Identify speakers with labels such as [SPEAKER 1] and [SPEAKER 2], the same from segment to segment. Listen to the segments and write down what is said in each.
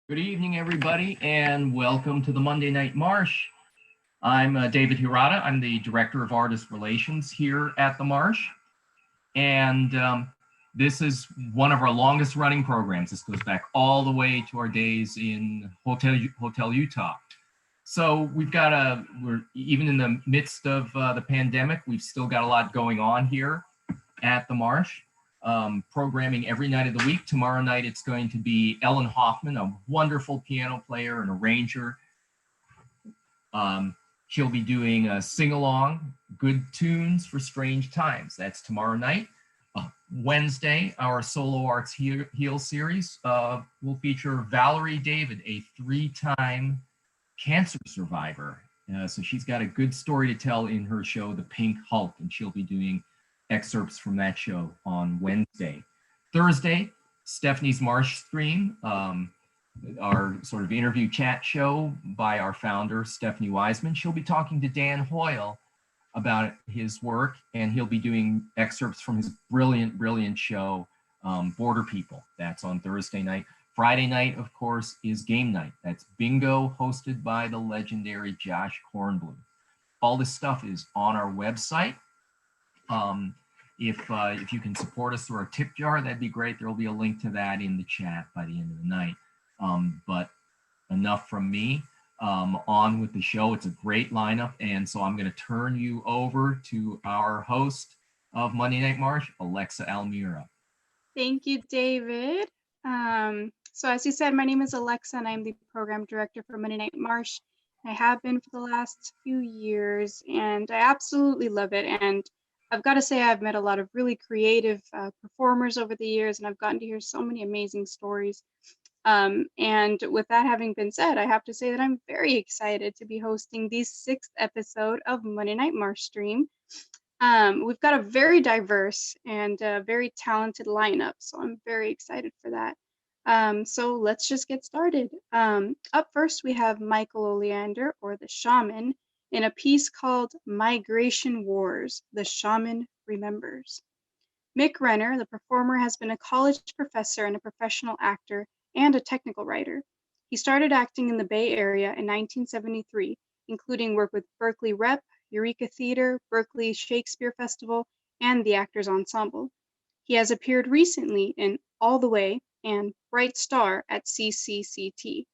[SPEAKER 1] Good evening, everybody, and welcome to the Monday Night Marsh. I'm David Hirata. I'm the Director of Artist Relations here at the Marsh. And this is one of our longest running programs. This goes back all the way to our days in Hotel Utah. So we're even in the midst of the pandemic, we've still got a lot going on here at the Marsh. Programming every night of the week. Tomorrow night, it's going to be Ellen Hoffman, a wonderful piano player and arranger. She'll be doing a sing-along, Good Tunes for Strange Times. That's tomorrow night. Wednesday, our Solo Arts Heal series will feature Valerie David, a 3-time cancer survivor. So she's got a good story to tell in her show, The Pink Hulk, and she'll be doing excerpts from that show on Wednesday. Thursday, Stephanie's MarshStream, our sort of interview chat show by our founder, Stephanie Wiseman. She'll be talking to Dan Hoyle about his work, and he'll be doing excerpts from his brilliant show, Border People. That's on Thursday night. Friday night, of course, is game night. That's bingo, hosted by the legendary Josh Kornblum. All this stuff is on our website. If you can support us through our tip jar, that'd be great. There will be a link to that in the chat by the end of the night. But enough from me. On with the show. It's a great lineup, and so I'm going to turn you over to our host of Monday Night Marsh, Alexa Almira.
[SPEAKER 2] Thank you, David. So as you said, my name is Alexa, and I'm the program director for Monday Night Marsh. I have been for the last few years, and I absolutely love it. And I've got to say, I've met a lot of really creative performers over the years, and I've gotten to hear so many amazing stories. And with that having been said, I have to say that I'm very excited to be hosting the 6th episode of Monday Night MarshStream. We've got a very diverse and very talented lineup, so I'm very excited for that. So let's just get started. Up first, we have Michael Oleander, or the Shaman, in a piece called Migration Wars, The Shaman Remembers. Mick Renner, the performer, has been a college professor and a professional actor and a technical writer. He started acting in the Bay Area in 1973, including work with Berkeley Rep, Eureka Theatre, Berkeley Shakespeare Festival, and the Actors Ensemble. He has appeared recently in All the Way and Bright Star at CCCT,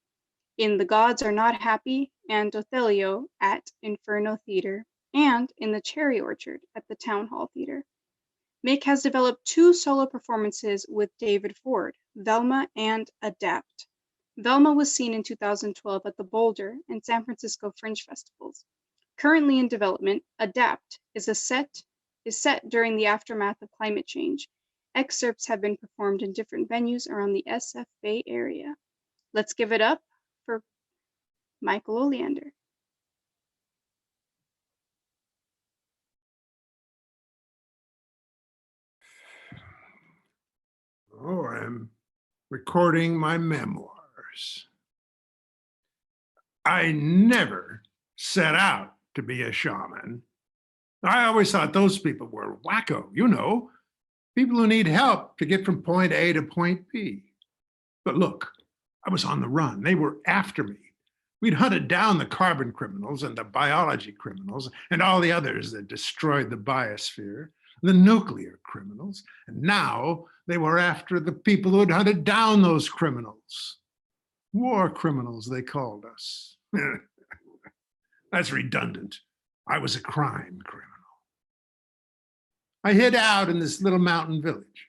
[SPEAKER 2] in The Gods Are Not Happy and Othello at Inferno Theatre, and in The Cherry Orchard at the Town Hall Theatre. Mick has developed 2 solo performances with David Ford, Velma and Adapt. Velma was seen in 2012 at the Boulder and San Francisco Fringe Festivals. Currently in development, Adapt is set during the aftermath of climate change. Excerpts have been performed in different venues around the SF Bay Area. Let's give it up for Michael Oleander.
[SPEAKER 3] Oh, I'm recording my memoirs. I never set out to be a shaman. I always thought those people were wacko, people who need help to get from point A to point B. But look, I was on the run. They were after me. We'd hunted down the carbon criminals and the biology criminals and all the others that destroyed the biosphere, the nuclear criminals, and now they were after the people who had hunted down those criminals. War criminals, they called us. That's redundant. I was a crime criminal. I hid out in this little mountain village.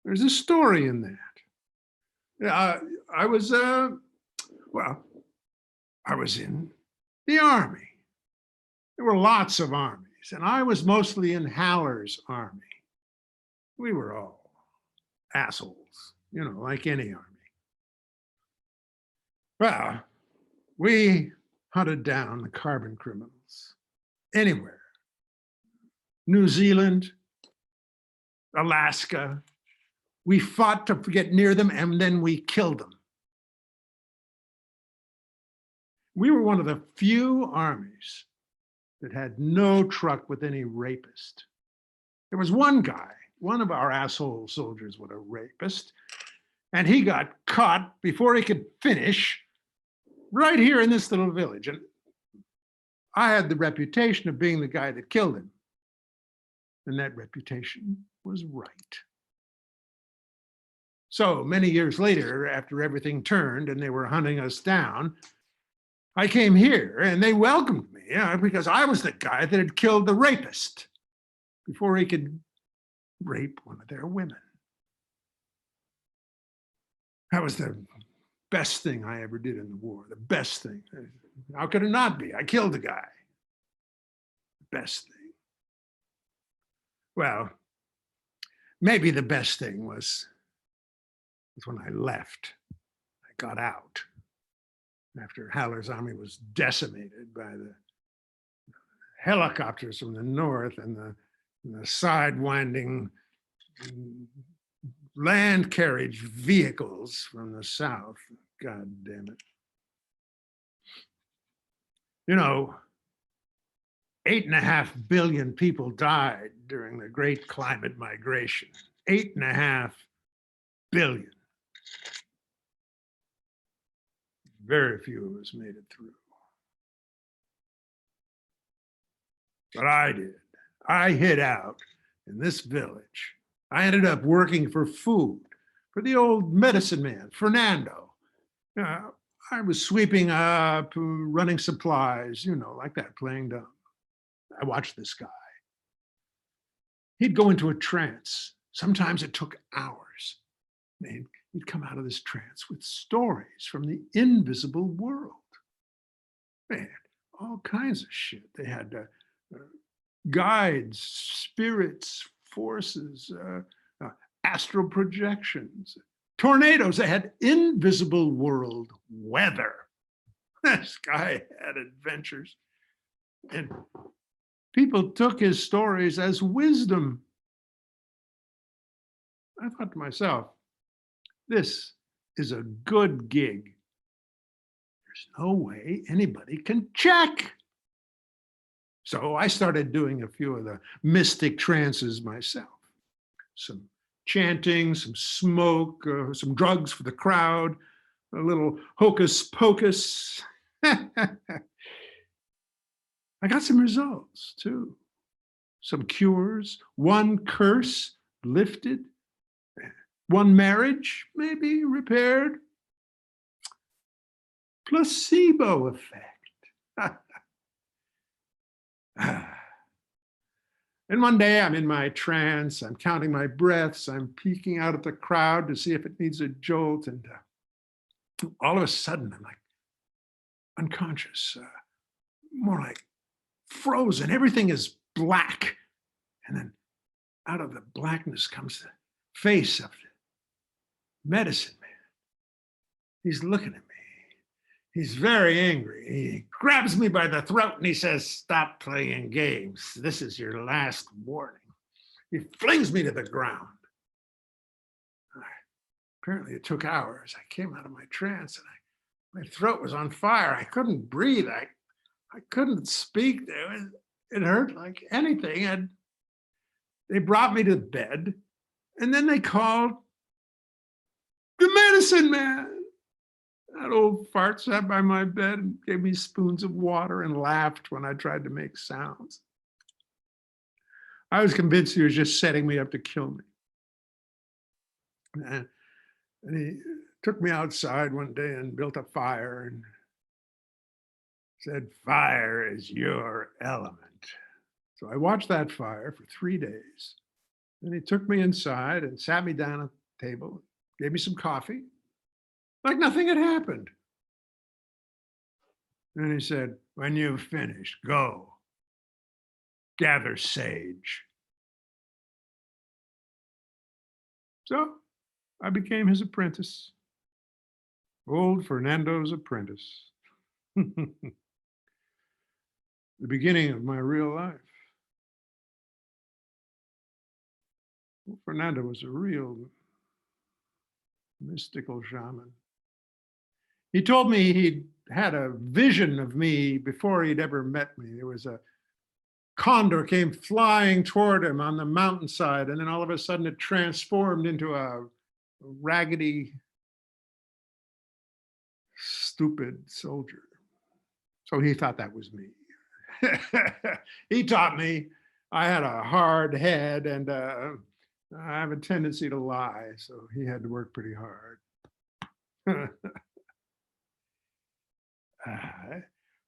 [SPEAKER 3] There's a story in that. I was in the army. There were lots of armies, and I was mostly in Haller's army. We were all assholes, like any army. Well, we hunted down the carbon criminals anywhere. New Zealand, Alaska. We fought to get near them, and then we killed them. We were one of the few armies that had no truck with any rapist. There was one guy, one of our asshole soldiers was a rapist, And he got caught before he could finish right here in this little village. And I had the reputation of being the guy that killed him. And that reputation was right. So many years later, after everything turned and they were hunting us down, I came here and they welcomed me, because I was the guy that had killed the rapist before he could rape one of their women. That was the best thing I ever did in the war, the best thing. How could it not be? I killed the guy. Best thing. Well, maybe the best thing was when I left. I got out after Haller's army was decimated by the helicopters from the north and the sidewinding land carriage vehicles from the south. God damn it. 8.5 billion people died during the Great Climate Migration. 8.5 billion. Very few of us made it through. But I did. I hid out in this village. I ended up working for food, for the old medicine man, Fernando. I was sweeping up, running supplies, like that, playing dumb. I watched this guy. He'd go into a trance. Sometimes it took hours. Man, he'd come out of this trance with stories from the invisible world. Man, all kinds of shit. They had guides, spirits, forces, astral projections, tornadoes. They had invisible world weather. This guy had adventures. And people took his stories as wisdom. I thought to myself, this is a good gig. There's no way anybody can check. So I started doing a few of the mystic trances myself. Some chanting, some smoke, some drugs for the crowd, a little hocus pocus. I got some results too. Some cures, one curse lifted, one marriage maybe repaired. Placebo effect. And one day I'm in my trance, I'm counting my breaths, I'm peeking out at the crowd to see if it needs a jolt, and all of a sudden I'm like unconscious, more like frozen. Everything is black. And then out of the blackness comes the face of the medicine man. He's looking at me. He's very angry. He grabs me by the throat and he says, "Stop playing games. This is your last warning." He flings me to the ground. Apparently it took hours. I came out of my trance and my throat was on fire. I couldn't breathe. I couldn't speak. It hurt like anything. And they brought me to bed, and then they called the medicine man. That old fart sat by my bed and gave me spoons of water and laughed when I tried to make sounds. I was convinced he was just setting me up to kill me. And he took me outside one day and built a fire and said, "Fire is your element." So I watched that fire for 3 days. Then he took me inside and sat me down at the table, gave me some coffee, like nothing had happened. And he said, "When you've finished, go gather sage." So I became his apprentice, old Fernando's apprentice. The beginning of my real life. Well, Fernando was a real mystical shaman. He told me he'd had a vision of me before he'd ever met me. There was a condor came flying toward him on the mountainside, and then all of a sudden it transformed into a raggedy, stupid soldier. So he thought that was me. He taught me I had a hard head and I have a tendency to lie. So he had to work pretty hard.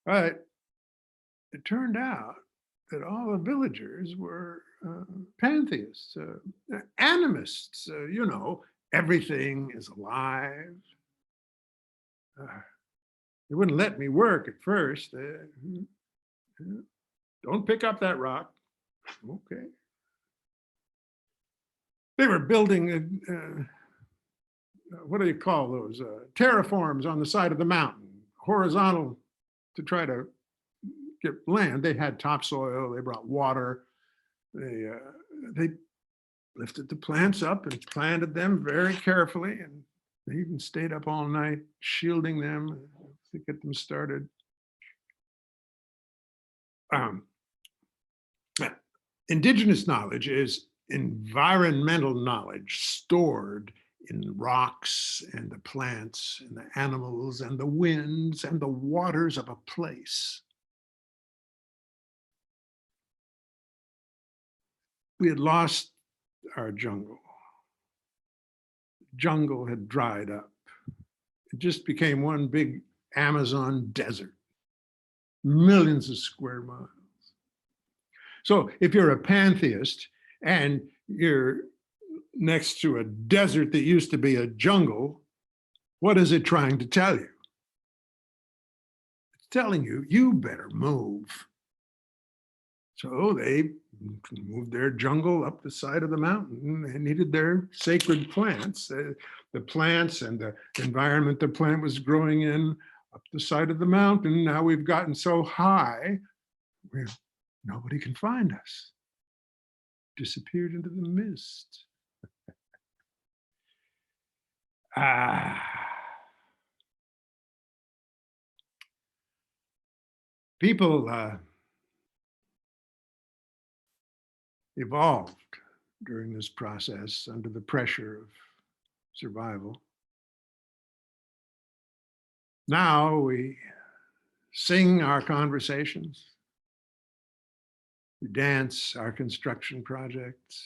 [SPEAKER 3] But it turned out that all the villagers were pantheists, animists, you know, everything is alive. They wouldn't let me work at first. Don't pick up that rock. Okay. They were building, what do you call those? Terraforms on the side of the mountain, horizontal to try to get land. They had topsoil, they brought water. They lifted the plants up and planted them very carefully. And they even stayed up all night shielding them to get them started. Indigenous knowledge is environmental knowledge stored in rocks and the plants and the animals and the winds and the waters of a place. We had lost our jungle. Jungle had dried up. It just became one big Amazon desert, millions of square miles. So if you're a pantheist and you're next to a desert that used to be a jungle, what is it trying to tell you? It's telling you, you better move. So they moved their jungle up the side of the mountain. They needed their sacred plants, the plants and the environment the plant was growing in up the side of the mountain. Now we've gotten so high, nobody can find us. Disappeared into the mist. People evolved during this process under the pressure of survival. Now we sing our conversations. We dance our construction projects.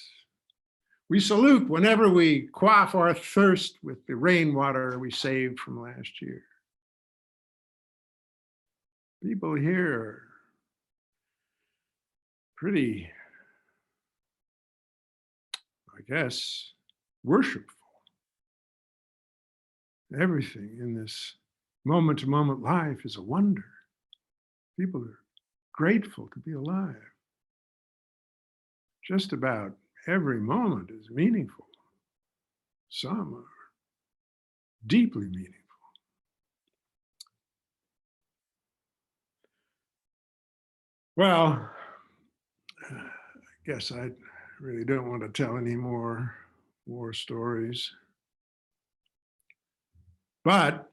[SPEAKER 3] We salute whenever we quaff our thirst with the rainwater we saved from last year. People here are pretty, I guess, worshipful. Everything in this moment-to-moment life is a wonder. People are grateful to be alive. Just about every moment is meaningful. Some are deeply meaningful. Well, I guess I really don't want to tell any more war stories. But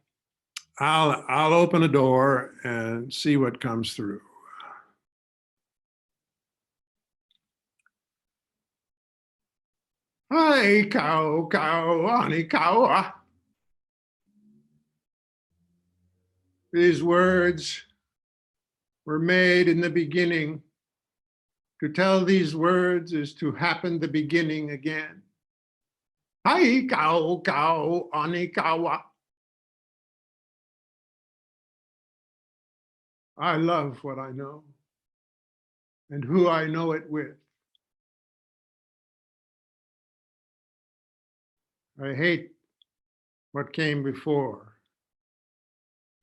[SPEAKER 3] I'll open a door and see what comes through. Hi, cow, honey, cow. These words were made in the beginning. To tell these words is to happen the beginning again. Hi, cow, honey, cow. I love what I know and who I know it with. I hate what came before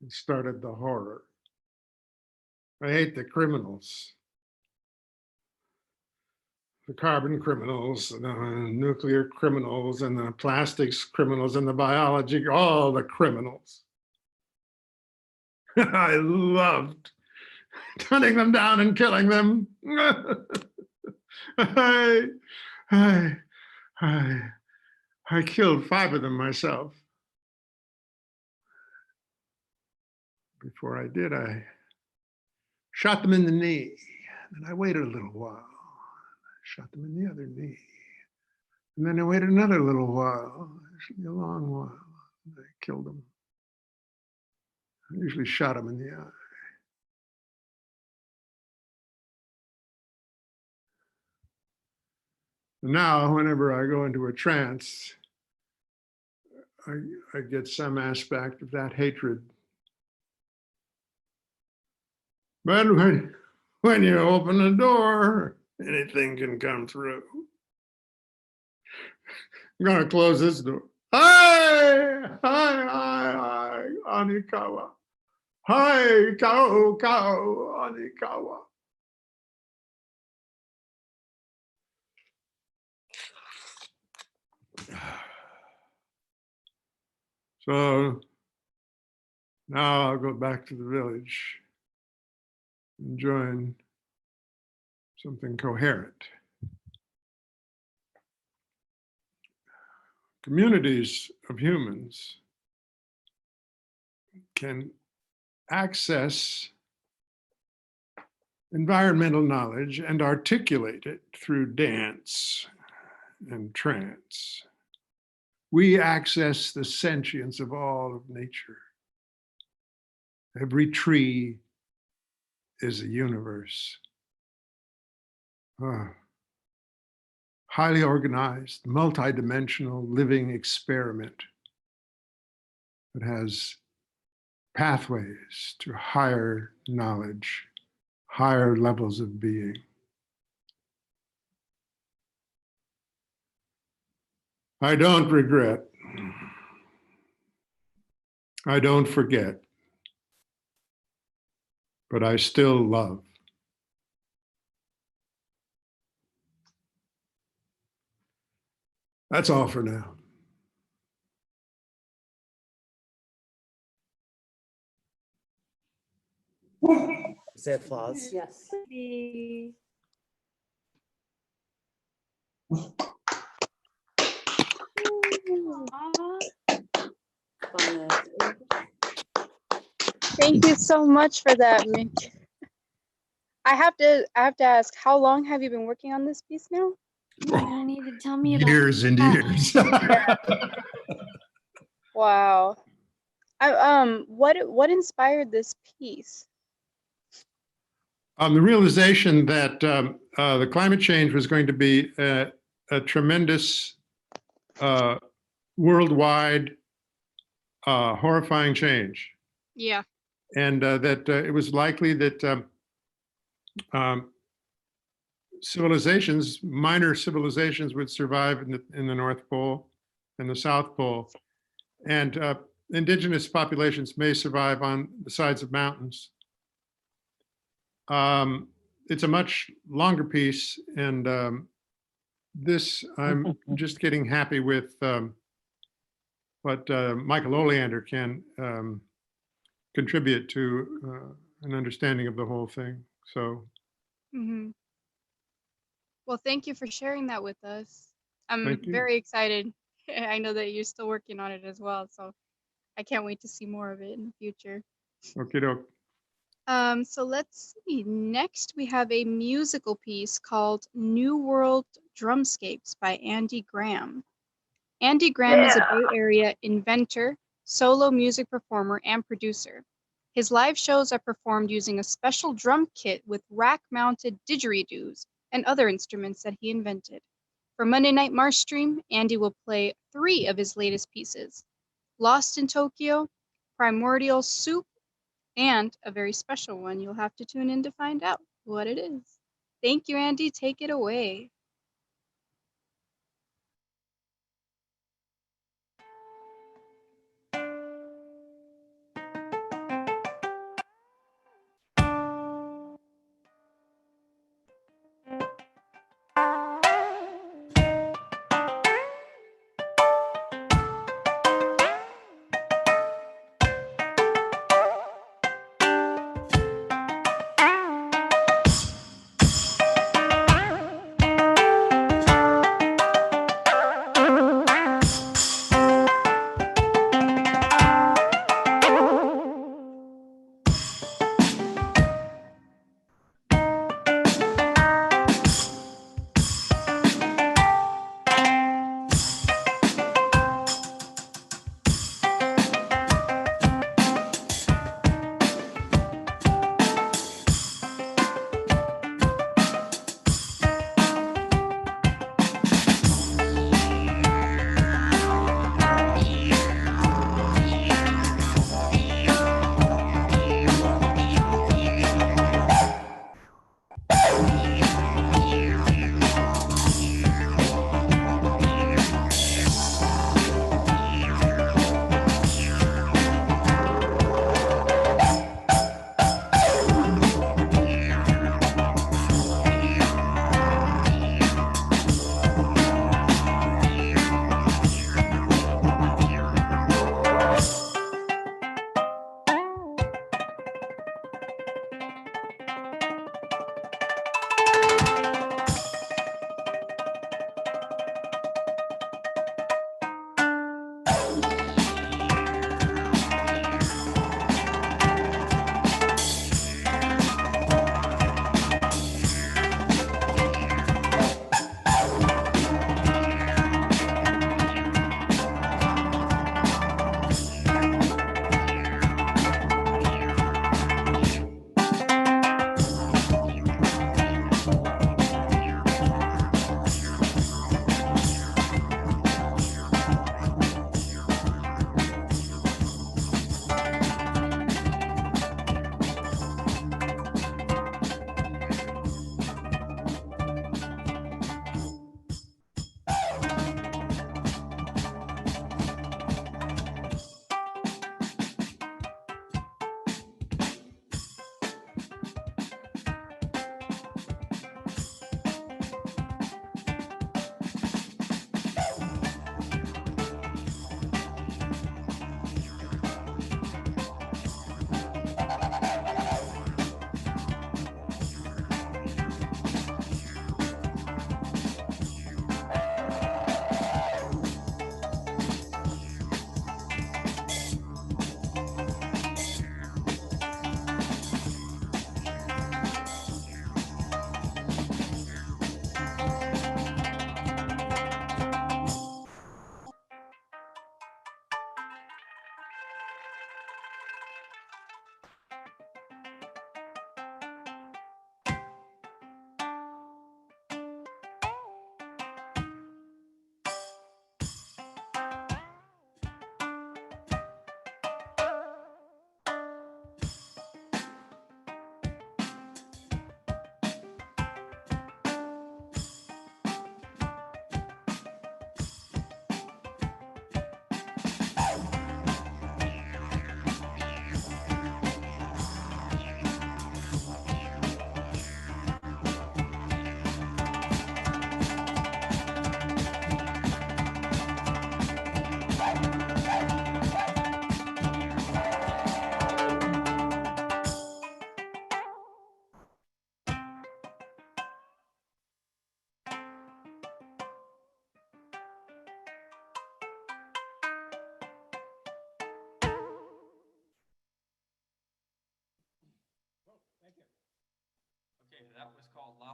[SPEAKER 3] and started the horror. I hate the criminals, the carbon criminals, the nuclear criminals, and the plastics criminals, and the biology, all the criminals. I loved hunting them down and killing them. I killed 5 of them myself. Before I did, I shot them in the knee, and I waited a little while. I shot them in the other knee. And then I waited another little while. I actually a long while. I killed him. I usually shot him in the eye. Now, whenever I go into a trance, I get some aspect of that hatred. But when you open the door, anything can come through. I'm going to close this door. Hi, Anikawa. Hi, Kao, Anikawa. So now I'll go back to the village and join something coherent. Communities of humans can access environmental knowledge and articulate it through dance and trance. We access the sentience of all of nature. Every tree is a universe. Highly organized, multidimensional living experiment that has pathways to higher knowledge, higher levels of being. I don't regret. I don't forget. But I still love. That's all for now.
[SPEAKER 4] Is there applause?
[SPEAKER 5] Yes.
[SPEAKER 2] Thank you so much for that, Mick. I have to ask, how long have you been working on this piece now?
[SPEAKER 5] You don't need to tell me about
[SPEAKER 3] Years and years.
[SPEAKER 2] Wow. What inspired this piece?
[SPEAKER 3] The realization that the climate change was going to be a tremendous worldwide horrifying change.
[SPEAKER 2] Yeah.
[SPEAKER 3] And that it was likely that civilizations, minor civilizations, would survive in the North Pole and the South Pole. And indigenous populations may survive on the sides of mountains. It's a much longer piece, and this, I'm just getting happy with what Michael Oleander can contribute to an understanding of the whole thing. So.
[SPEAKER 2] Mm-hmm. Well, thank you for sharing that with us. I'm
[SPEAKER 3] Thank you.
[SPEAKER 2] very excited. I know that you're still working on it as well, so I can't wait to see more of it in the future.
[SPEAKER 3] Okie doke.
[SPEAKER 2] So let's see. Next, we have a musical piece called New World Drumscapes by Andy Graham. Andy Graham is a Bay Area inventor, solo music performer, and producer. His live shows are performed using a special drum kit with rack-mounted didgeridoos and other instruments that he invented. For Monday Night MarshStream, Andy will play 3 of his latest pieces: Lost in Tokyo, Primordial Soup, and a very special one. You'll have to tune in to find out what it is. Thank you, Andy. Take it away.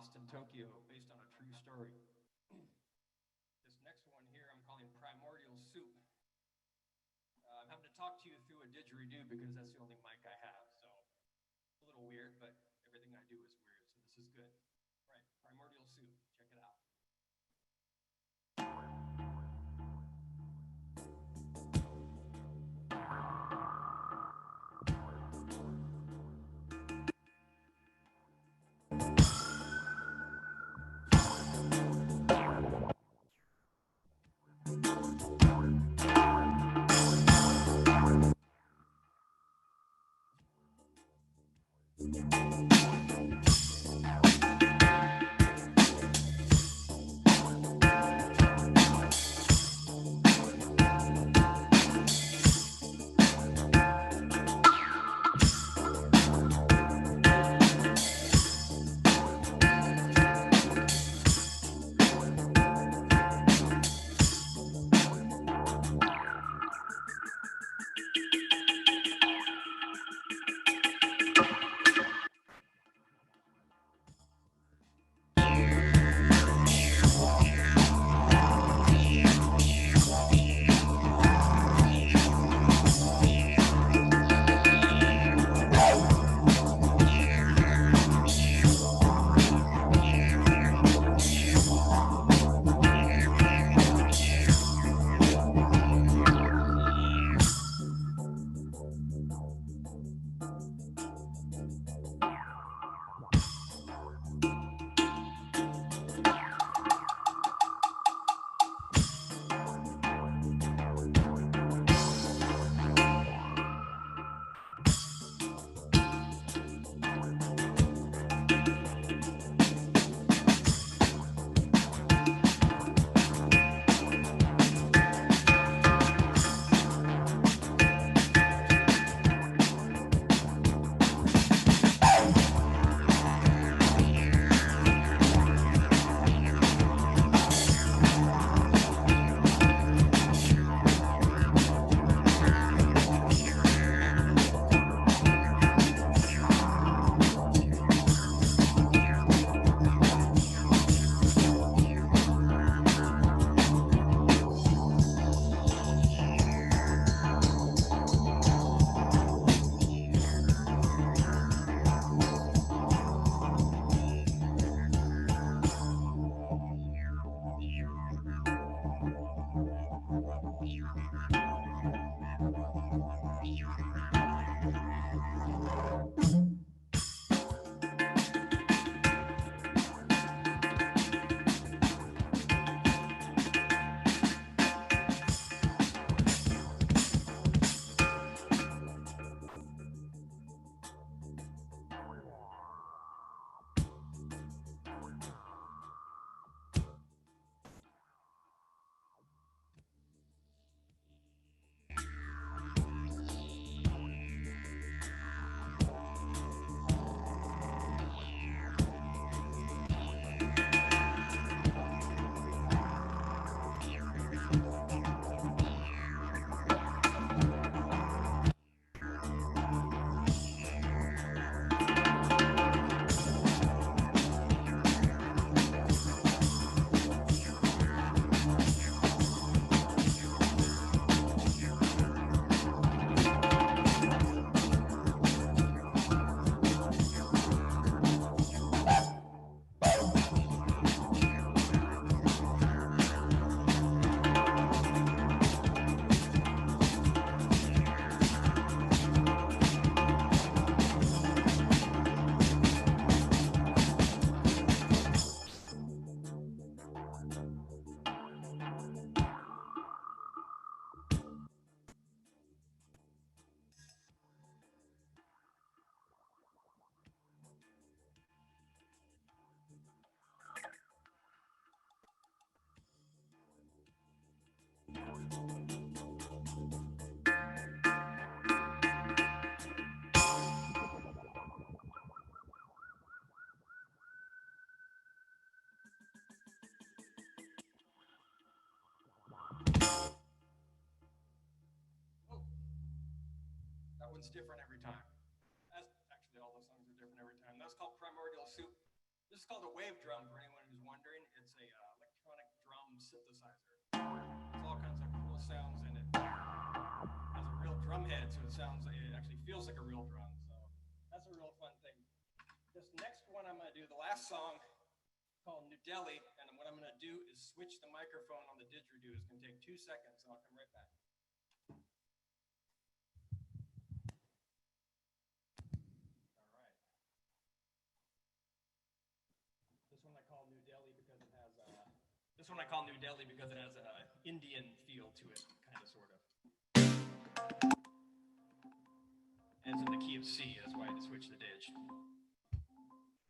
[SPEAKER 1] lost in Tokyo, based on a true story. This next one here I'm calling Primordial Soup. I'm having to talk to you through a didgeridoo because that's the only mic I have, so it's a little weird, but everything I do is weird, so this is good. All right, Primordial Soup, check it out. That one's different every time. That's actually all the songs are different every time. That's called Primordial Soup. This is called a wave drum for anyone who's wondering. It's a electronic drum synthesizer. It's all kinds of cool sounds in it. It has a real drum head, so it actually feels like a real drum. So that's a real fun thing. This next one I'm going to do, the last song called New Delhi, and what I'm going to do is switch the microphone on the didgeridoo. It's going to take 2 seconds, and I'll come right back. All right. This one I call New Delhi because it has an Indian feel to it, kind of, sort of. And it's in the key of C. That's why I had to switch the didge.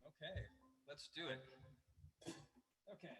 [SPEAKER 1] Okay, let's do it. Okay.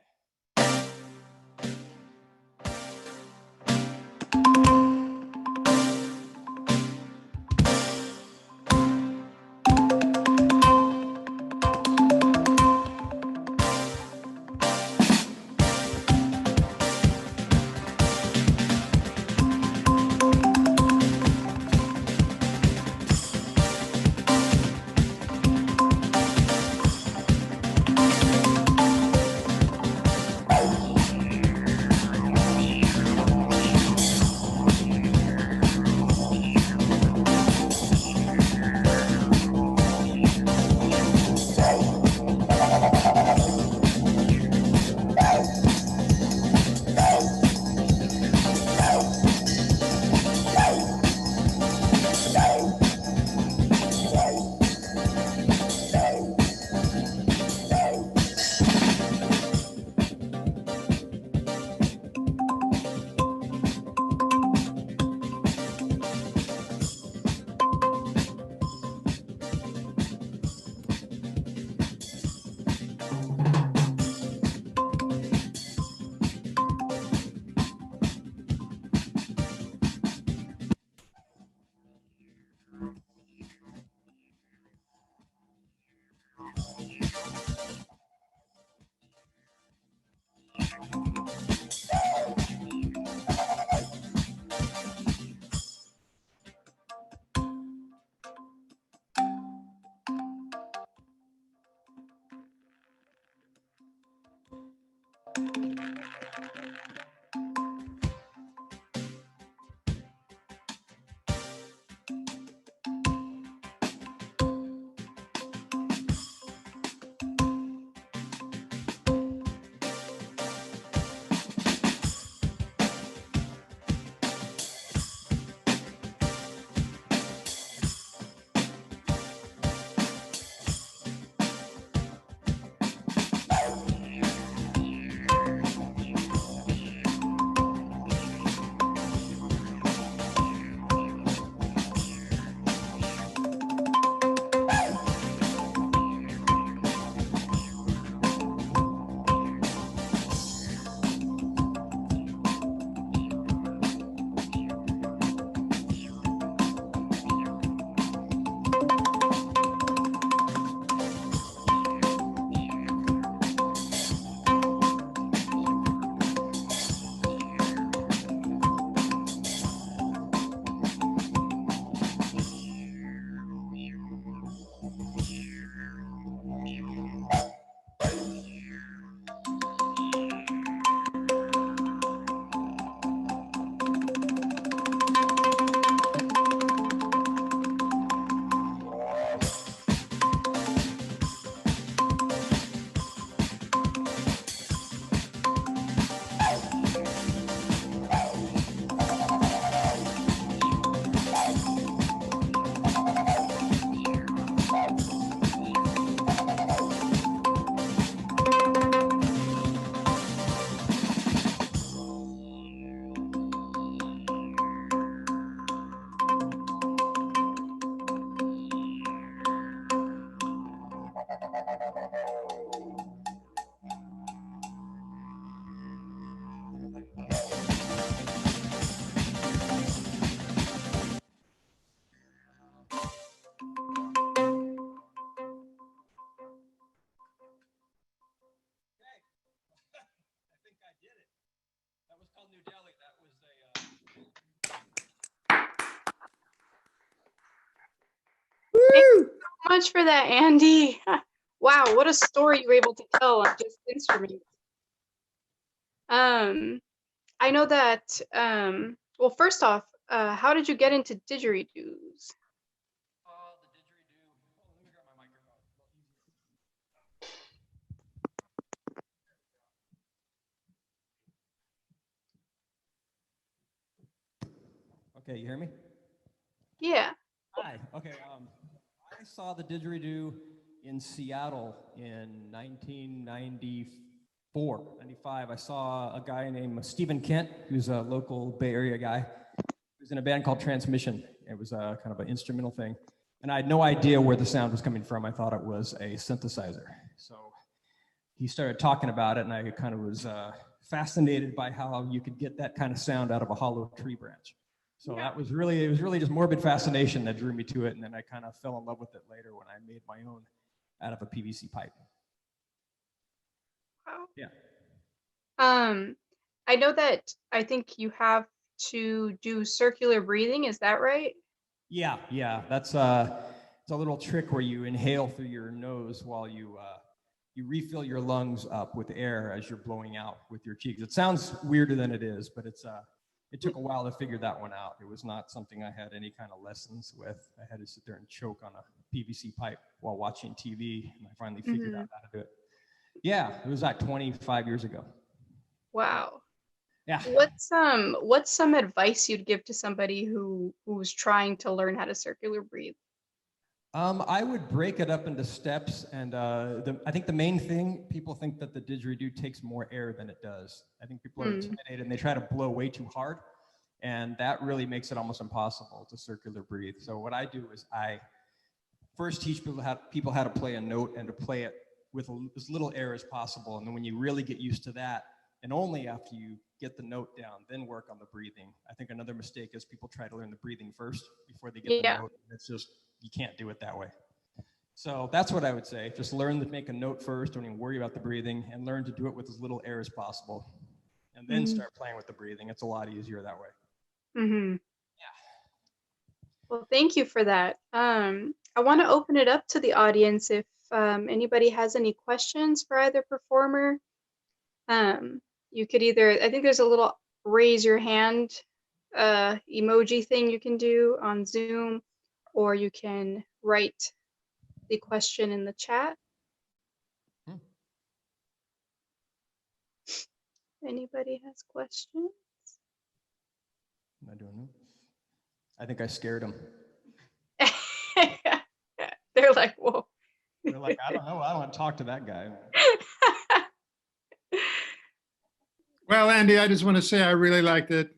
[SPEAKER 2] Much for that, Andy. Wow, what a story you were able to tell on just instruments. I know that, well, first off, how did you get into didgeridoos?
[SPEAKER 1] The didgeridoo. Oh, let me grab my microphone.
[SPEAKER 6] Okay, you hear me?
[SPEAKER 2] Yeah.
[SPEAKER 6] Hi. Okay. I saw the didgeridoo in Seattle in 1994, 95. I saw a guy named Stephen Kent, who's a local Bay Area guy. He was in a band called Transmission. It was a kind of an instrumental thing. And I had no idea where the sound was coming from. I thought it was a synthesizer. So he started talking about it, and I kind of was fascinated by how you could get that kind of sound out of a hollow tree branch. So that was really, it was really just morbid fascination that drew me to it. And then I kind of fell in love with it later when I made my own out of a PVC pipe.
[SPEAKER 2] Wow.
[SPEAKER 6] Yeah.
[SPEAKER 2] I know that I think you have to do circular breathing. Is that right?
[SPEAKER 6] Yeah. That's it's a little trick where you inhale through your nose while you refill your lungs up with air as you're blowing out with your cheeks. It sounds weirder than it is, but it took a while to figure that one out. It was not something I had any kind of lessons with. I had to sit there and choke on a PVC pipe while watching TV, and I finally figured out how to do it. Yeah, it was like 25 years ago.
[SPEAKER 2] Wow.
[SPEAKER 6] Yeah.
[SPEAKER 2] What's some advice you'd give to somebody who's trying to learn how to circular breathe?
[SPEAKER 6] I would break it up into steps, and I think the main thing, people think that the didgeridoo takes more air than it does. I think people are intimidated and they try to blow way too hard, and that really makes it almost impossible to circular breathe. So what I do is I first teach people how to play a note and to play it with as little air as possible, and then when you really get used to that, and only after you get the note down, then work on the breathing. I think another mistake is people try to learn the breathing first before they get the note. It's just, you can't do it that way. So that's what I would say. Just learn to make a note first, don't even worry about the breathing, and learn to do it with as little air as possible. And then start playing with the breathing. It's a lot easier that way.
[SPEAKER 2] Yeah.
[SPEAKER 7] Well, thank you for that. I want to open it up to the audience if anybody has any questions for either performer. You could either, I think there's a little raise your hand emoji thing you can do on Zoom, or you can write the question in the chat. Anybody has questions?
[SPEAKER 6] Am I doing it? I think I scared them.
[SPEAKER 7] They're like, whoa.
[SPEAKER 6] They're like, I don't know. I don't want to talk to that guy.
[SPEAKER 3] Well, Andy, I just want to say I really liked it.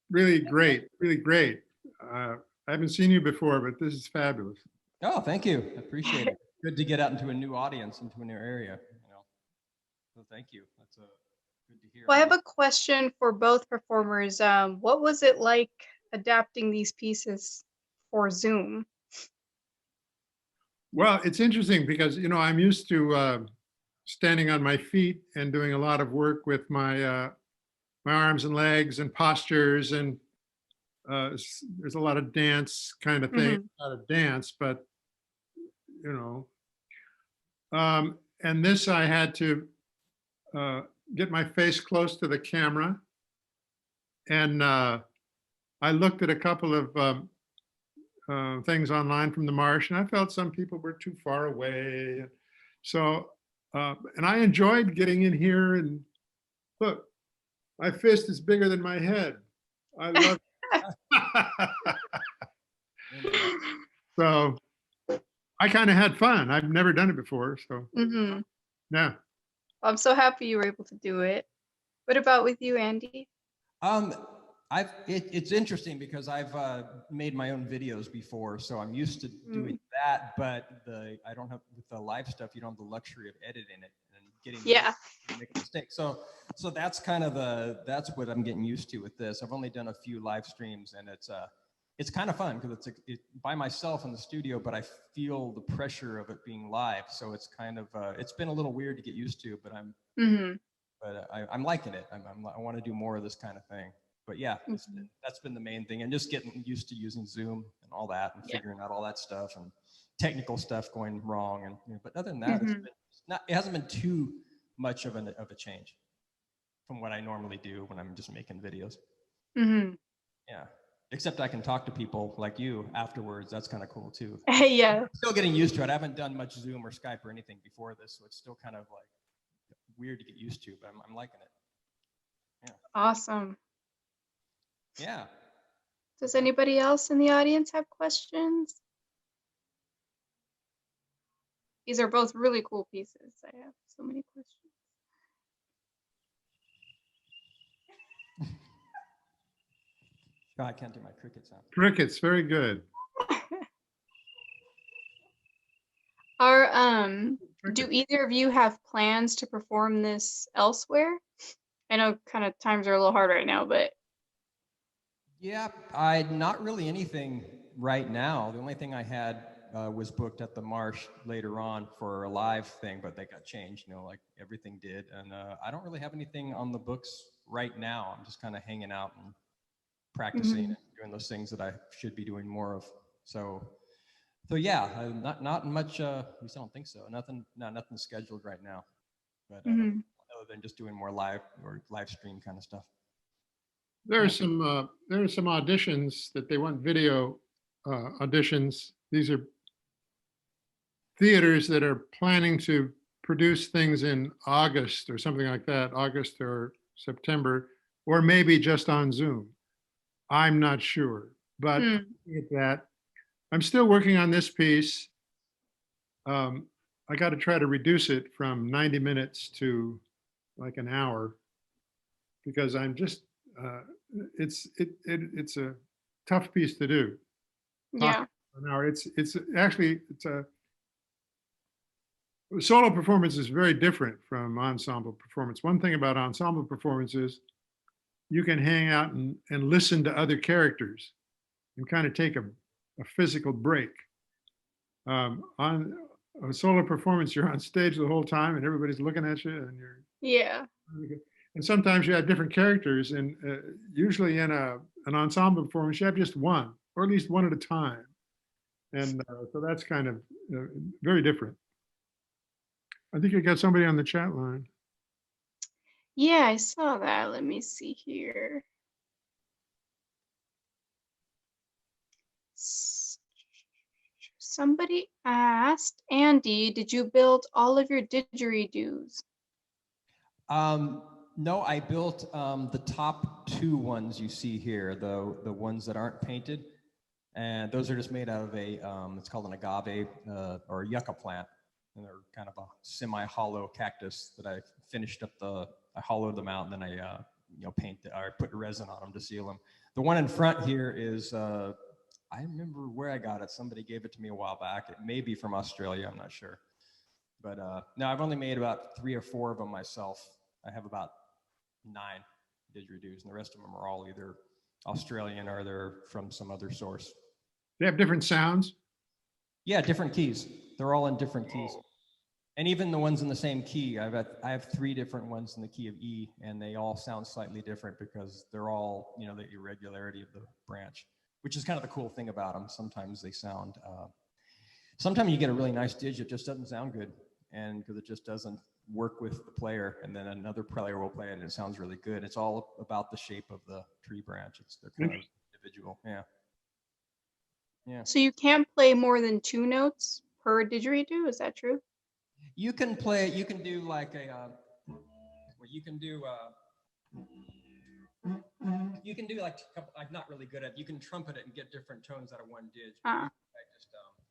[SPEAKER 3] Really great, really great. I haven't seen you before, but this is fabulous.
[SPEAKER 6] Oh, thank you. I appreciate it. Good to get out into a new audience, into a new area. You know, so thank you. That's good to hear.
[SPEAKER 7] Well, I have a question for both performers. What was it like adapting these pieces for Zoom?
[SPEAKER 3] Well, it's interesting because, you know, I'm used to standing on my feet and doing a lot of work with my my arms and legs and postures, and there's a lot of dance kind of thing, not a dance, but you know. And this I had to get my face close to the camera, and I looked at a couple of things online from the Marsh, and I felt some people were too far away. So, and I enjoyed getting in here, and look, my fist is bigger than my head. I love it. So I kind of had fun. I've never done it before, so yeah.
[SPEAKER 7] I'm so happy you were able to do it. What about with you, Andy?
[SPEAKER 6] It's interesting because I've made my own videos before, so I'm used to doing that. But I don't have, with the live stuff, you don't have the luxury of editing it and getting make a mistake. So that's kind of that's what I'm getting used to with this. I've only done a few live streams, and it's kind of fun because it's by myself in the studio, but I feel the pressure of it being live. So it's kind of it's been a little weird to get used to, but I'm liking it. I want to do more of this kind of thing. But yeah, that's been the main thing, and just getting used to using Zoom and all that, and figuring out all that stuff and technical stuff going wrong. And but other than that, it hasn't been too much of a change from what I normally do when I'm just making videos. Yeah, except I can talk to people like you afterwards. That's kind of cool too.
[SPEAKER 7] Yeah.
[SPEAKER 6] I'm still getting used to it. I haven't done much Zoom or Skype or anything before this, so it's still kind of like weird to get used to, but I'm liking it. Yeah.
[SPEAKER 7] Awesome.
[SPEAKER 6] Yeah.
[SPEAKER 7] Does anybody else in the audience have questions? These are both really cool pieces. I have so many questions.
[SPEAKER 6] God, I can't do my cricket sound.
[SPEAKER 3] Crickets, very good.
[SPEAKER 7] Do either of you have plans to perform this elsewhere? I know kind of times are a little hard right now, but
[SPEAKER 6] yeah, not really anything right now. The only thing I had was booked at the Marsh later on for a live thing, but they got changed, like everything did. And I don't really have anything on the books right now. I'm just kind of hanging out and practicing and doing those things that I should be doing more of. So yeah, not much. At least I don't think so. Nothing scheduled right now. But other than just doing more live stream kind of stuff.
[SPEAKER 3] There are some auditions that they want video auditions. These are theaters that are planning to produce things in August or something like that, August or September, or maybe just on Zoom. I'm not sure, but at that, I'm still working on this piece. I got to try to reduce it from 90 minutes to like an hour, because I'm just it's a tough piece to do.
[SPEAKER 7] yeah.
[SPEAKER 3] An hour. It's a solo performance is very different from ensemble performance. One thing about ensemble performance is you can hang out and listen to other characters and kind of take a physical break. On a solo performance, you're on stage the whole time and everybody's looking at you, and and sometimes you have different characters, and usually in an ensemble performance you have just one, or at least one at a time, and so that's kind of very different. I think you got somebody on the chat line.
[SPEAKER 7] Yeah, I saw that. Let me see here. Somebody asked, Andy, did you build all of your didgeridoos?
[SPEAKER 6] No, I built the top two ones you see here, the ones that aren't painted, and those are just made out of it's called an agave or a yucca plant, and they're kind of a semi-hollow cactus that I finished up I hollowed them out, and then I put resin on them to seal them. The one in front here is I remember where I got it. Somebody gave it to me a while back. It may be from Australia, I'm not sure. But no, I've only made about 3 or 4 of them myself. I have about 9 didgeridoos, and the rest of them are all either Australian or they're from some other source.
[SPEAKER 3] They have different sounds?
[SPEAKER 6] Yeah, different keys. They're all in different keys. And even the ones in the same key, I have 3 different ones in the key of E, and they all sound slightly different because they're all, the irregularity of the branch, which is kind of the cool thing about them. Sometimes they sound, sometimes you get a really nice dig, it just doesn't sound good, and because it just doesn't work with the player, and then another player will play it and it sounds really good. It's all about the shape of the tree branch. They're kind of individual. Yeah.
[SPEAKER 7] So you can't play more than 2 notes per didgeridoo, is that true?
[SPEAKER 6] You can do like I'm not really good at, you can trumpet it and get different tones out of one dig.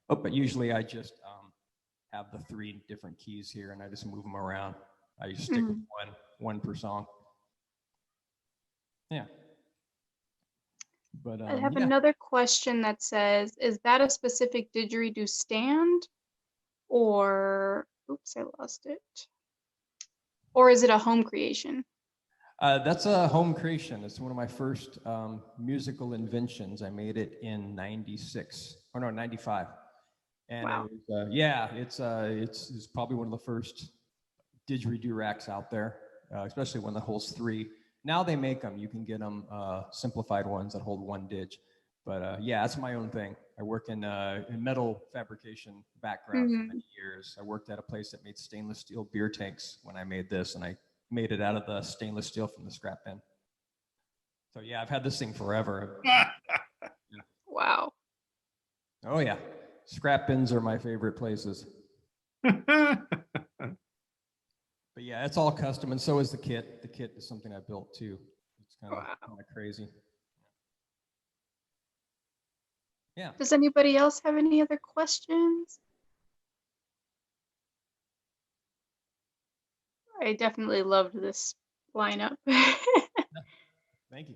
[SPEAKER 6] But usually I just have the 3 different keys here, and I just move them around. I just stick with one per song. Yeah. But
[SPEAKER 7] I have another question that says, is that a specific didgeridoo stand, or oops, I lost it. Or is it a home creation?
[SPEAKER 6] That's a home creation. It's one of my first musical inventions. I made it in 95. And
[SPEAKER 7] wow.
[SPEAKER 6] It's probably one of the first didgeridoo racks out there, especially when the holds 3. Now they make them. You can get them simplified ones that hold 1 dig. But yeah, that's my own thing. I work in metal fabrication background for many years. I worked at a place that made stainless steel beer tanks when I made this, and I made it out of the stainless steel from the scrap bin. So yeah, I've had this thing forever.
[SPEAKER 7] Wow.
[SPEAKER 6] Oh yeah, scrap bins are my favorite places. But yeah, it's all custom, and so is the kit. The kit is something I built too. It's kind of crazy. Yeah.
[SPEAKER 7] Does anybody else have any other questions? I definitely loved this lineup.
[SPEAKER 6] Thank you.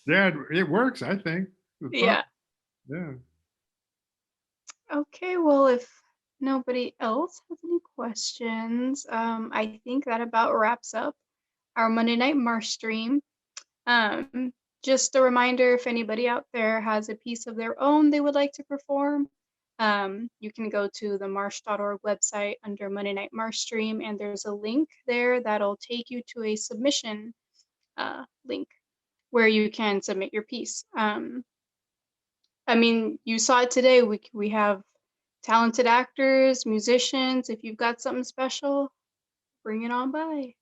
[SPEAKER 3] Yeah, it works, I think.
[SPEAKER 7] Yeah.
[SPEAKER 3] Yeah.
[SPEAKER 7] Okay, well, if nobody else has any questions, I think that about wraps up our Monday Night Marsh stream. Just a reminder, if anybody out there has a piece of their own they would like to perform, you can go to the marsh.org website under Monday Night Marsh stream, and there's a link there that'll take you to a submission link where you can submit your piece. I mean, you saw it today. We have talented actors, musicians. If you've got something special, bring it on by.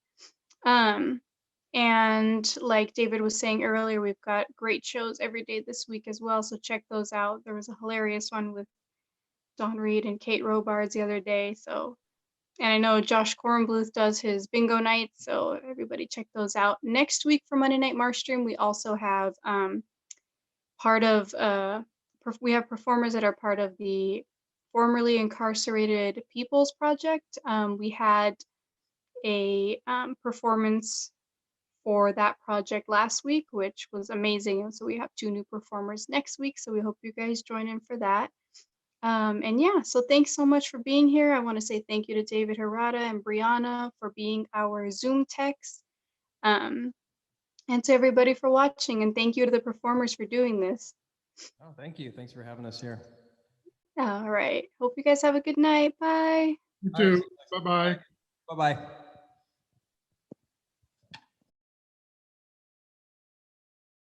[SPEAKER 7] And like David was saying earlier, we've got great shows every day this week as well. So check those out. There was a hilarious one with Don Reed and Kate Robards the other day. So, and I know Josh Kornbluth does his bingo nights. So everybody check those out. Next week for Monday Night MarshStream, we also have we have performers that are part of the formerly incarcerated People's Project. We had a performance for that project last week, which was amazing. And so we have 2 new performers next week. So we hope you guys join in for that. And yeah, so thanks so much for being here. I want to say thank you to David Harada and Brianna for being our Zoom techs. And to everybody for watching. And thank you to the performers for doing this.
[SPEAKER 6] Oh, thank you. Thanks for having us here.
[SPEAKER 7] All right. Hope you guys have a good night. Bye.
[SPEAKER 3] You too. Bye-bye.
[SPEAKER 6] Bye-bye.